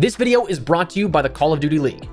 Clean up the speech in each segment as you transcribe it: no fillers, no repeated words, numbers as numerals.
This video is brought to you by the Call of Duty League.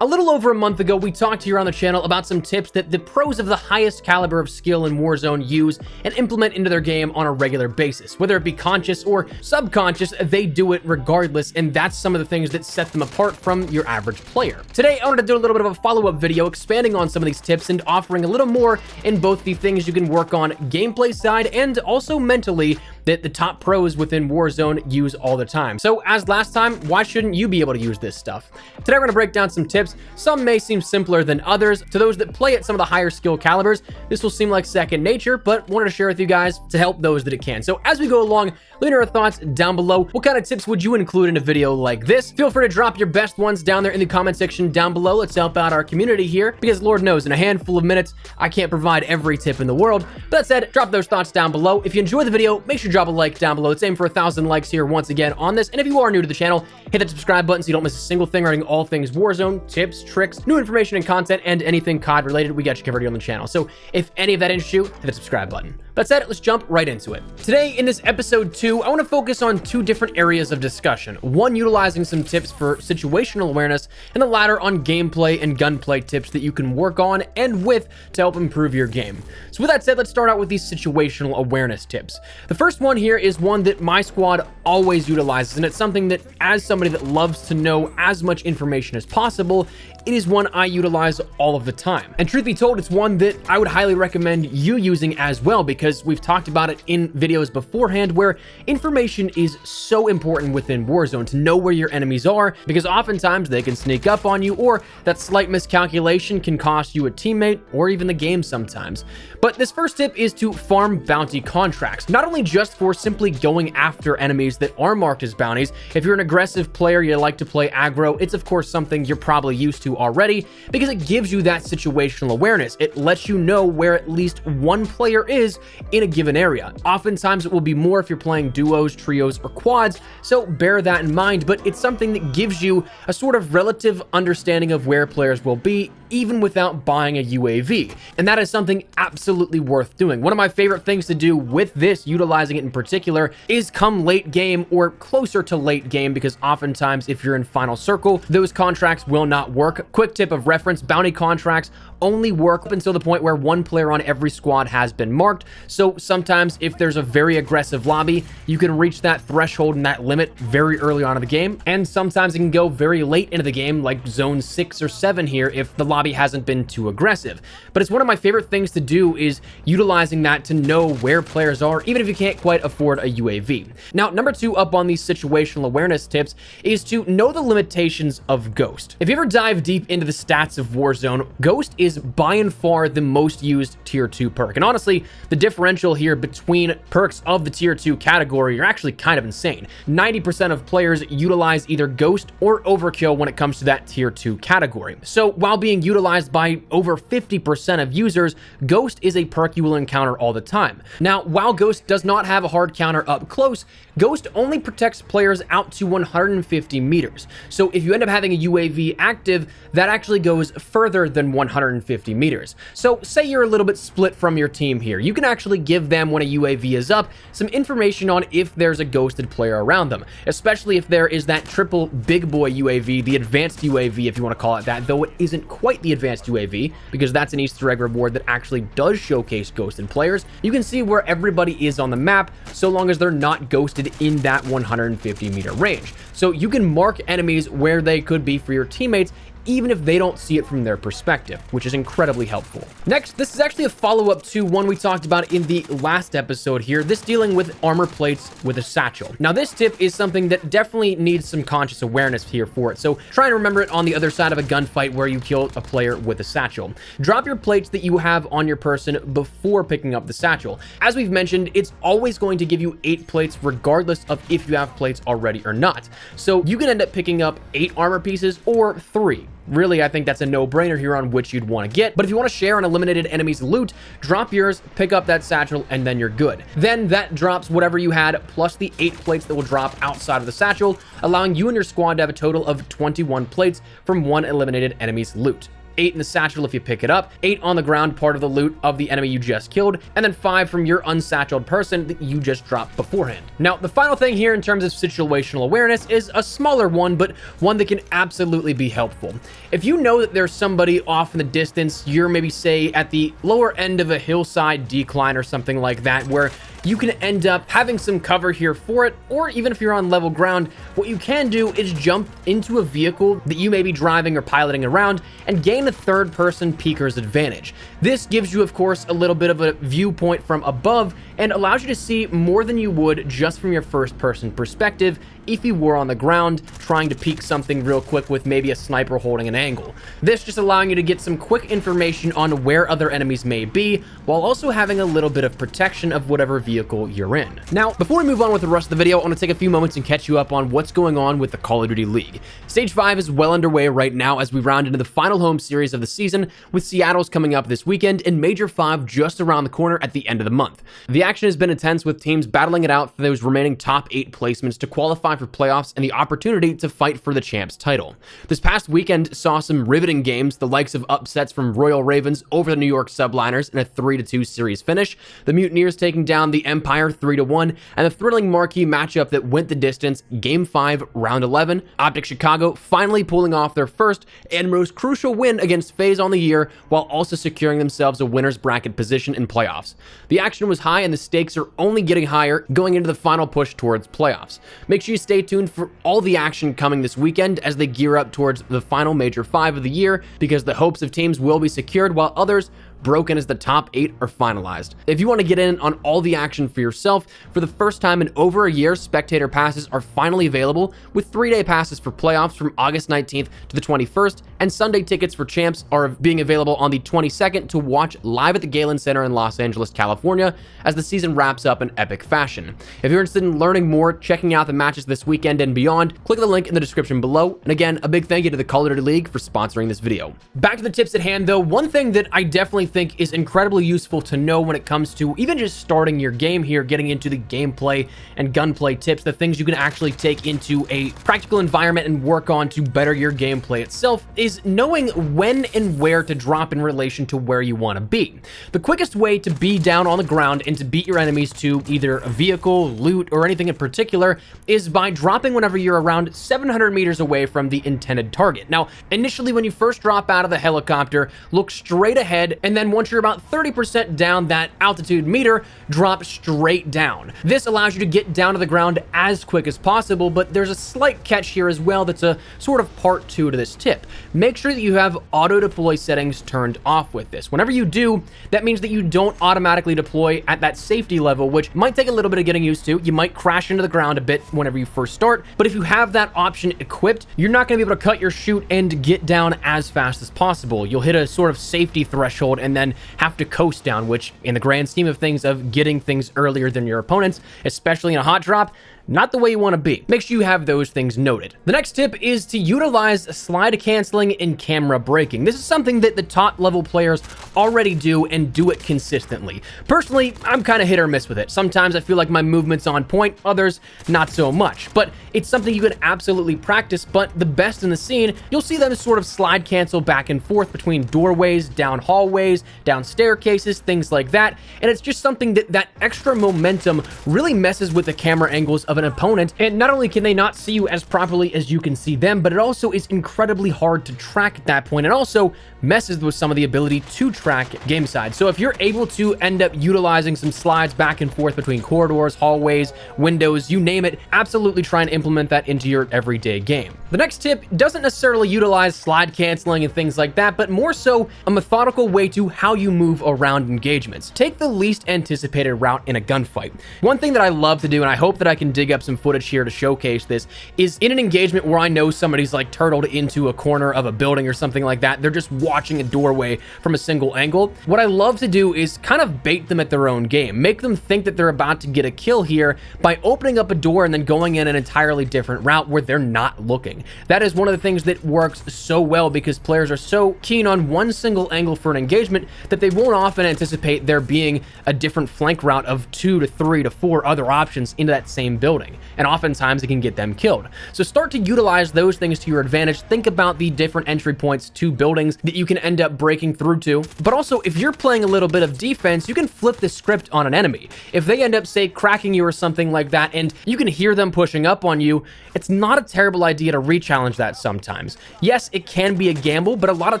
A little over a month ago, we talked here on the channel about some tips that the pros of the highest caliber of skill in Warzone use and implement into their game on a regular basis. Whether it be conscious or subconscious, they do it regardless, and that's some of the things that set them apart from your average player. Today, I wanted to do a little bit of a follow-up video expanding on some of these tips and offering a little more in both the things you can work on gameplay side and also mentally that the top pros within Warzone use all the time. So as last time, why shouldn't you be able to use this stuff? Today we're gonna break down some tips. Some may seem simpler than others. To those that play at some of the higher skill calibers, this will seem like second nature, but wanted to share with you guys to help those that it can. So as we go along, leave your thoughts down below. What kind of tips would you include in a video like this? Feel free to drop your best ones down there in the comment section down below. Let's help out our community here, because Lord knows in a handful of minutes, I can't provide every tip in the world. But that said, drop those thoughts down below. If you enjoyed the video, make sure to drop a like down below. Let's aim for 1,000 likes here once again on this. And if you are new to the channel, hit that subscribe button so you don't miss a single thing regarding all things Warzone, tips, tricks, new information and content, and anything COD related. We got you covered here on the channel. So if any of that interests you, hit the subscribe button. That said, let's jump right into it. Today in this episode 2, I want to focus on two different areas of discussion. One utilizing some tips for situational awareness, and the latter on gameplay and gunplay tips that you can work on and with to help improve your game. So with that said, let's start out with these situational awareness tips. The first one here is one that my squad always utilizes, and it's something that, as somebody that loves to know as much information as possible, it is one I utilize all of the time. And truth be told, it's one that I would highly recommend you using as well, because we've talked about it in videos beforehand where information is so important within Warzone to know where your enemies are, because oftentimes they can sneak up on you, or that slight miscalculation can cost you a teammate or even the game sometimes. But this first tip is to farm bounty contracts, not only just for simply going after enemies that are marked as bounties. If you're an aggressive player, you like to play aggro, it's of course something you're probably used to already, because it gives you that situational awareness. It lets you know where at least one player is in a given area. Oftentimes it will be more if you're playing duos, trios, or quads, so bear that in mind, but it's something that gives you a sort of relative understanding of where players will be, even without buying a UAV. And that is something absolutely worth doing. One of my favorite things to do with this, utilizing it in particular, is come late game or closer to late game, because oftentimes if you're in final circle, those contracts will not work. Quick tip of reference, bounty contracts only work up until the point where one player on every squad has been marked. So sometimes if there's a very aggressive lobby, you can reach that threshold and that limit very early on in the game. And sometimes it can go very late into the game, like zone 6 or 7 here, if the lobby hasn't been too aggressive. But it's one of my favorite things to do, is utilizing that to know where players are, even if you can't quite afford a UAV. Now, number 2 up on these situational awareness tips is to know the limitations of Ghost. If you ever dive deep into the stats of Warzone, Ghost is by and far the most used tier 2 perk. And honestly, the differential here between perks of the tier 2 category are actually kind of insane. 90% of players utilize either Ghost or Overkill when it comes to that tier 2 category. So while being utilized by over 50% of users, Ghost is a perk you will encounter all the time. Now, while Ghost does not have a hard counter up close, Ghost only protects players out to 150 meters. So if you end up having a UAV active, that actually goes further than 150 meters. So say you're a little bit split from your team here. You can actually give them, when a UAV is up, some information on if there's a ghosted player around them, especially if there is that triple big boy UAV, the advanced UAV if you want to call it that, though it isn't quite the advanced UAV, because that's an Easter egg reward that actually does showcase ghosted players. You can see where everybody is on the map, so long as they're not ghosted in that 150 meter range. So you can mark enemies where they could be for your teammates, even if they don't see it from their perspective, which is incredibly helpful. Next, this is actually a follow-up to one we talked about in the last episode here, this dealing with armor plates with a satchel. Now, this tip is something that definitely needs some conscious awareness here for it, so try and remember it on the other side of a gunfight where you kill a player with a satchel. Drop your plates that you have on your person before picking up the satchel. As we've mentioned, it's always going to give you 8 plates regardless of if you have plates already or not. So you can end up picking up 8 armor pieces or 3. Really, I think that's a no-brainer here on which you'd want to get. But if you want to share an eliminated enemy's loot, drop yours, pick up that satchel, and then you're good. Then that drops whatever you had, plus the 8 plates that will drop outside of the satchel, allowing you and your squad to have a total of 21 plates from one eliminated enemy's loot. 8 in the satchel if you pick it up, 8 on the ground, part of the loot of the enemy you just killed, and then 5 from your unsatcheled person that you just dropped beforehand. Now, the final thing here in terms of situational awareness is a smaller one, but one that can absolutely be helpful. If you know that there's somebody off in the distance, you're maybe say at the lower end of a hillside decline or something like that, where you can end up having some cover here for it, or even if you're on level ground, what you can do is jump into a vehicle that you may be driving or piloting around and gain a third-person peeker's advantage. This gives you, of course, a little bit of a viewpoint from above and allows you to see more than you would just from your first-person perspective if you were on the ground trying to peek something real quick with maybe a sniper holding an angle. This just allowing you to get some quick information on where other enemies may be, while also having a little bit of protection of whatever vehicle you're in. Now, before we move on with the rest of the video, I want to take a few moments and catch you up on what's going on with the Call of Duty League. Stage 5 is well underway right now as we round into the final home series of the season, with Seattle's coming up this weekend and Major 5 just around the corner at the end of the month. The action has been intense, with teams battling it out for those remaining top 8 placements to qualify for playoffs and the opportunity to fight for the champs title. This past weekend saw some riveting games, the likes of upsets from Royal Ravens over the New York Subliners in a 3-2 series finish, the Mutineers taking down the Empire 3-1, and the thrilling marquee matchup that went the distance, Game 5, Round 11, Optic Chicago finally pulling off their first and most crucial win against FaZe on the year, while also securing themselves a winner's bracket position in playoffs. The action was high and the stakes are only getting higher going into the final push towards playoffs. Make sure you stay tuned for all the action coming this weekend as they gear up towards the final Major 5 of the year, because the hopes of teams will be secured while others broken as the top 8 are finalized. If you want to get in on all the action for yourself, for the first time in over a year, spectator passes are finally available, with 3-day passes for playoffs from August 19th to the 21st, and Sunday tickets for champs are being available on the 22nd to watch live at the Galen Center in Los Angeles, California, as the season wraps up in epic fashion. If you're interested in learning more, checking out the matches this weekend and beyond, click the link in the description below. And again, a big thank you to the Call of Duty League for sponsoring this video. Back to the tips at hand though, one thing that I definitely think is incredibly useful to know when it comes to even just starting your game here, getting into the gameplay and gunplay tips, the things you can actually take into a practical environment and work on to better your gameplay itself, is knowing when and where to drop in relation to where you want to be. The quickest way to be down on the ground and to beat your enemies to either a vehicle, loot, or anything in particular is by dropping whenever you're around 700 meters away from the intended target. Now, initially when you first drop out of the helicopter, look straight ahead, and then once you're about 30% down that altitude meter, drop straight down. This allows you to get down to the ground as quick as possible, but there's a slight catch here as well that's a sort of part 2 to this tip. Make sure that you have auto deploy settings turned off with this. Whenever you do, that means that you don't automatically deploy at that safety level, which might take a little bit of getting used to. You might crash into the ground a bit whenever you first start, but if you have that option equipped, you're not going to be able to cut your chute and get down as fast as possible. You'll hit a sort of safety threshold and then have to coast down, which in the grand scheme of things of getting things earlier than your opponents, especially in a hot drop, not the way you want to be. Make sure you have those things noted. The next tip is to utilize slide canceling and camera braking. This is something that the top level players already do and do it consistently. Personally, I'm kind of hit or miss with it. Sometimes I feel like my movement's on point, others not so much, but it's something you can absolutely practice. But the best in the scene, you'll see them sort of slide cancel back and forth between doorways, down hallways, down staircases, things like that. And it's just something that extra momentum really messes with the camera angles of an opponent, and not only can they not see you as properly as you can see them, but it also is incredibly hard to track at that point, and also messes with some of the ability to track game side. So if you're able to end up utilizing some slides back and forth between corridors, hallways, windows, you name it, absolutely try and implement that into your everyday game. The next tip doesn't necessarily utilize slide canceling and things like that, but more so a methodical way to how you move around engagements. Take the least anticipated route in a gunfight. One thing that I love to do, and I hope that I can dig up some footage here to showcase this, is in an engagement where I know somebody's like turtled into a corner of a building or something like that, they're just watching a doorway from a single angle. What I love to do is kind of bait them at their own game, make them think that they're about to get a kill here by opening up a door and then going in an entirely different route where they're not looking. That is one of the things that works so well, because players are so keen on one single angle for an engagement that they won't often anticipate there being a different flank route of 2 to 3 to 4 other options into that same building. building, and oftentimes it can get them killed. So start to utilize those things to your advantage. Think about the different entry points to buildings that you can end up breaking through to. But also, if you're playing a little bit of defense, you can flip the script on an enemy. If they end up, say, cracking you or something like that, and you can hear them pushing up on you, it's not a terrible idea to re-challenge that sometimes. Yes, it can be a gamble, but a lot of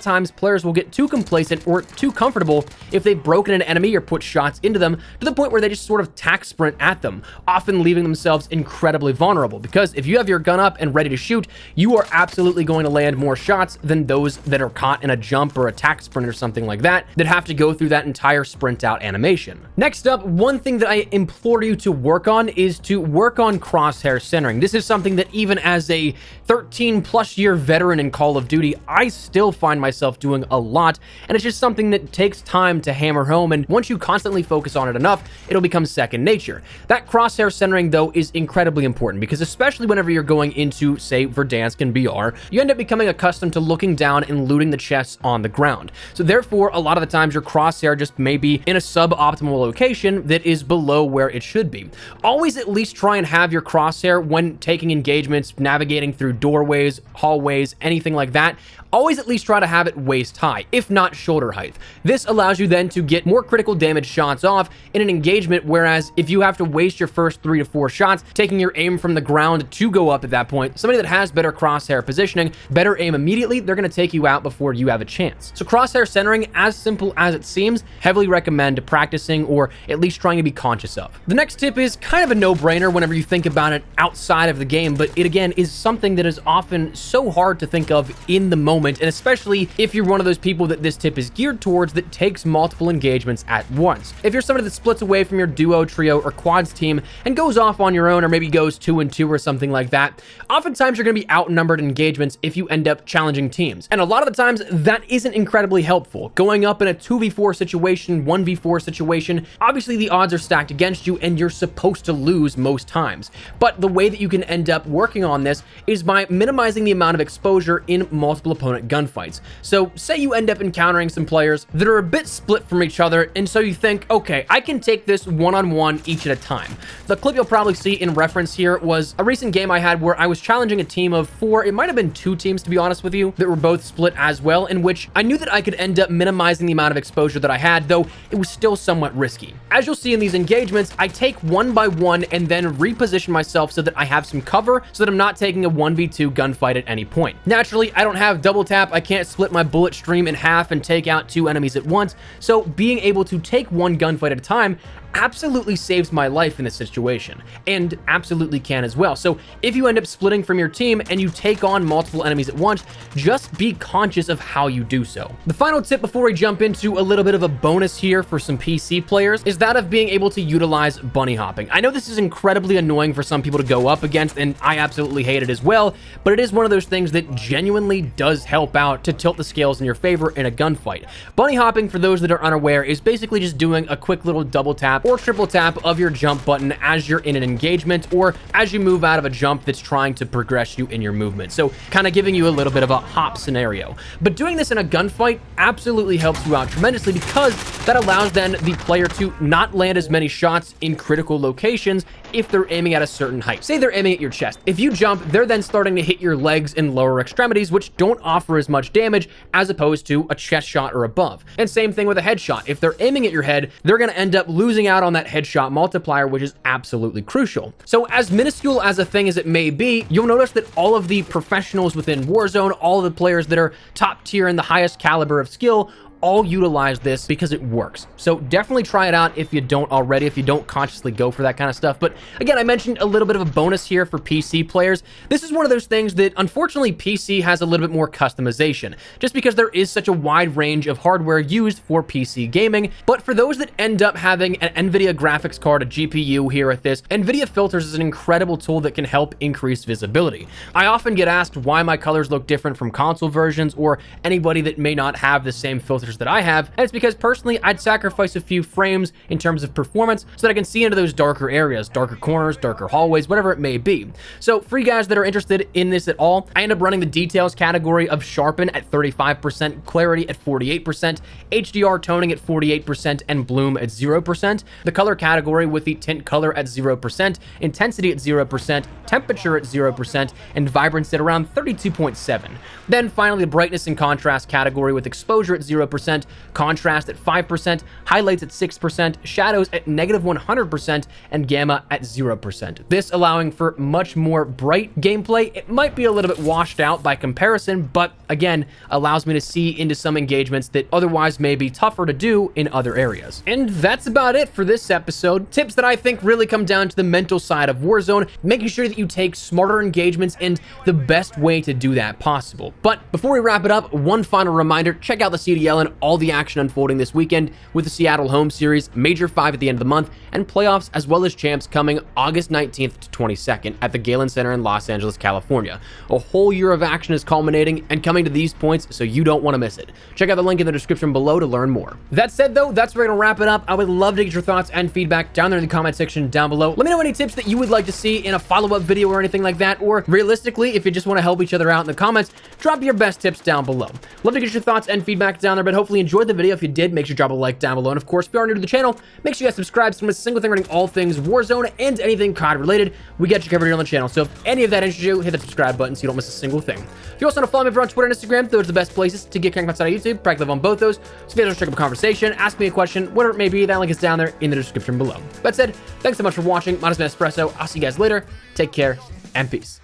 times players will get too complacent or too comfortable if they've broken an enemy or put shots into them to the point where they just sort of tack sprint at them, often leaving themselves incredibly vulnerable. Because if you have your gun up and ready to shoot, you are absolutely going to land more shots than those that are caught in a jump or a tack sprint or something like that have to go through that entire sprint out animation. Next up, one thing that I implore you to work on is to work on crosshair centering. This is something that even as a 13+ year veteran in Call of Duty, I still find myself doing a lot, and it's just something that takes time to hammer home, and once you constantly focus on it enough, it'll become second nature. That crosshair centering, though, is incredibly important because especially whenever you're going into, say, Verdansk and BR, you end up becoming accustomed to looking down and looting the chests on the ground. So therefore, a lot of the times your crosshair just may be in a suboptimal location that is below where it should be. Always at least try and have your crosshair when taking engagements, navigating through doorways, hallways, anything like that. Always at least try to have it waist high, if not shoulder height. This allows you then to get more critical damage shots off in an engagement, whereas if you have to waste your first 3 to 4 shots, taking your aim from the ground to go up at that point, somebody that has better crosshair positioning, better aim immediately, they're going to take you out before you have a chance. So crosshair centering, as simple as it seems, heavily recommend practicing or at least trying to be conscious of. The next tip is kind of a no-brainer whenever you think about it outside of the game, but it again is something that is often so hard to think of in the moment, and especially if you're one of those people that this tip is geared towards that takes multiple engagements at once. If you're somebody that splits away from your duo, trio, or quads team and goes off on your own, or maybe goes 2 and 2 or something like that, oftentimes you're going to be outnumbered in engagements if you end up challenging teams. And a lot of the times that isn't incredibly helpful. Going up in a 2v4 situation, 1v4 situation, obviously the odds are stacked against you and you're supposed to lose most times. But the way that you can end up working on this is by minimizing the amount of exposure in multiple opponent gunfights. So say you end up encountering some players that are a bit split from each other, and so you think, okay, I can take this one-on-one each at a time. The clip you'll probably see in reference here was a recent game I had where I was challenging a team of 4, it might have been 2 teams to be honest with you, that were both split as well, in which I knew that I could end up minimizing the amount of exposure that I had, though it was still somewhat risky. As you'll see in these engagements, I take one by one and then reposition myself so that I have some cover so that I'm not taking a 1v2 gunfight at any point. Naturally, I don't have double tap, I can't split my bullet stream in half and take out 2 enemies at once, so being able to take one gunfight at a time absolutely saves my life in this situation, and absolutely can as well. So if you end up splitting from your team and you take on multiple enemies at once, just be conscious of how you do so. The final tip before we jump into a little bit of a bonus here for some PC players is that of being able to utilize bunny hopping. I know this is incredibly annoying for some people to go up against, and I absolutely hate it as well, but it is one of those things that genuinely does help out to tilt the scales in your favor in a gunfight. Bunny hopping, for those that are unaware, is basically just doing a quick little double tap or triple tap of your jump button as you're in an engagement or as you move out of a jump that's trying to progress you in your movement. So kind of giving you a little bit of a hop scenario. But doing this in a gunfight absolutely helps you out tremendously because that allows then the player to not land as many shots in critical locations if they're aiming at a certain height. Say they're aiming at your chest. If you jump, they're then starting to hit your legs and lower extremities, which don't offer as much damage as opposed to a chest shot or above. And same thing with a headshot. If they're aiming at your head, they're going to end up losing out on that headshot multiplier, which is absolutely crucial. So as minuscule as a thing as it may be, you'll notice that all of the professionals within Warzone, all of the players that are top tier and the highest caliber of skill, all utilize this because it works. So definitely try it out if you don't already, if you don't consciously go for that kind of stuff. But again, I mentioned a little bit of a bonus here for PC players. This is one of those things that unfortunately PC has a little bit more customization, just because there is such a wide range of hardware used for PC gaming. But for those that end up having an NVIDIA graphics card, a GPU here at this, NVIDIA Filters is an incredible tool that can help increase visibility. I often get asked why my colors look different from console versions, or anybody that may not have the same filter monitors that I have, and it's because personally I'd sacrifice a few frames in terms of performance so that I can see into those darker areas, darker corners, darker hallways, whatever it may be. So for you guys that are interested in this at all, I end up running the details category of sharpen at 35%, clarity at 48%, HDR toning at 48%, and bloom at 0%. The color category with the tint color at 0%, intensity at 0%, temperature at 0%, and vibrance at around 32.7. Then finally the brightness and contrast category with exposure at 0%, contrast at 5%, highlights at 6%, shadows at -100%, and gamma at 0%. This allowing for much more bright gameplay. It might be a little bit washed out by comparison, but again, allows me to see into some engagements that otherwise may be tougher to do in other areas. And that's about it for this episode. Tips that I think really come down to the mental side of Warzone, making sure that you take smarter engagements and the best way to do that possible. But before we wrap it up, one final reminder, check out the CDL and all the action unfolding this weekend with the Seattle home series, Major 5 at the end of the month, and playoffs as well as champs coming August 19th to 22nd at the Galen Center in Los Angeles, California. A whole year of action is culminating and coming to these points, so you don't want to miss it. Check out the link in the description below to learn more. That said though, that's where we're gonna wrap it up. I would love to get your thoughts and feedback down there in the comment section down below. Let me know any tips that you would like to see in a follow-up video or anything like that, or realistically, if you just want to help each other out in the comments, drop your best tips down below. Love to get your thoughts and feedback down there, but hopefully enjoyed the video. If you did, make sure you drop a like down below. And of course, if you are new to the channel, make sure you guys subscribe so you don't miss a single thing regarding all things Warzone and anything COD related. We got you covered here on the channel. So if any of that interests you, hit the subscribe button so you don't miss a single thing. If you also want to follow me over on Twitter and Instagram, those are the best places to get connected outside of YouTube. Practically live on both those. So if you guys want to check up a conversation, ask me a question, whatever it may be, that link is down there in the description below. That said, thanks so much for watching. My name is Espresso. I'll see you guys later. Take care and peace.